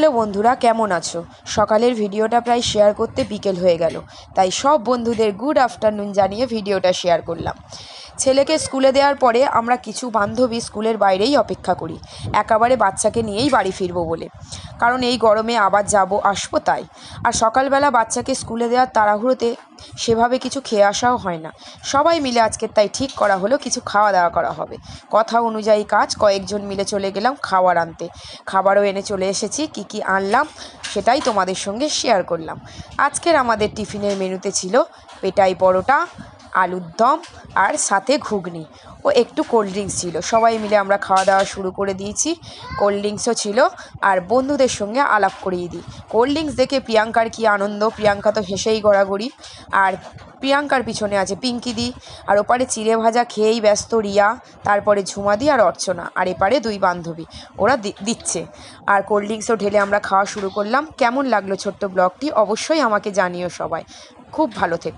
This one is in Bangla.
হ্যালো বন্ধুরা, কেমন আছো? সকালের ভিডিওটা প্রায় শেয়ার করতে বিকেল হয়ে গেল, তাই সব বন্ধুদের গুড আফটারনুন জানিয়ে ভিডিওটা শেয়ার করলাম। ছেলেকে স্কুলে দেওয়ার পরে আমরা কিছু বান্ধবী স্কুলের বাইরেই অপেক্ষা করি, একেবারে বাচ্চাকে নিয়েই বাড়ি ফিরবো বলে, কারণ এই গরমে আবার আসবো তাই। আর সকালবেলা বাচ্চাকে স্কুলে দেওয়ার তাড়াহুড়োতে সেভাবে কিছু খেয়ে আসাও হয় না। সবাই মিলে আজকের তাই ঠিক করা হলো কিছু খাওয়া দাওয়া করা হবে। কথা অনুযায়ী কাজ, কয়েকজন মিলে চলে গেলাম খাবার আনতে। খাবারও এনে চলে এসেছি, কি আনলাম সেটাই তোমাদের সঙ্গে শেয়ার করলাম। আজকের আমাদের টিফিনের মেনুতে ছিল পেটাই পরোটা, আলুর দম আর সাথে ঘুগনি ও একটু কোল্ড ড্রিঙ্কস ছিল। সবাই মিলে আমরা খাওয়া দাওয়া শুরু করে দিয়েছি। কোল্ড ড্রিঙ্কসও ছিল, আর বন্ধুদের সঙ্গে আলাপ করিয়ে দিই। কোল্ড ড্রিঙ্কস দেখে প্রিয়াঙ্কার কী আনন্দ, প্রিয়াঙ্কা তো হেসেই গড়াগড়ি। আর প্রিয়াঙ্কার পিছনে আছে পিঙ্কিদি, আর ওপারে চিড়ে ভাজা খেয়েই ব্যস্ত রিয়া, তারপরে ঝুমাদি আর অর্চনা, আর এপারে দুই বান্ধবী, ওরা দিচ্ছে। আর কোল্ড ড্রিঙ্কসও ঢেলে আমরা খাওয়া শুরু করলাম। কেমন লাগলো ছোট্ট ব্লগটি অবশ্যই আমাকে জানিও সবাই। খুব ভালো থেকো।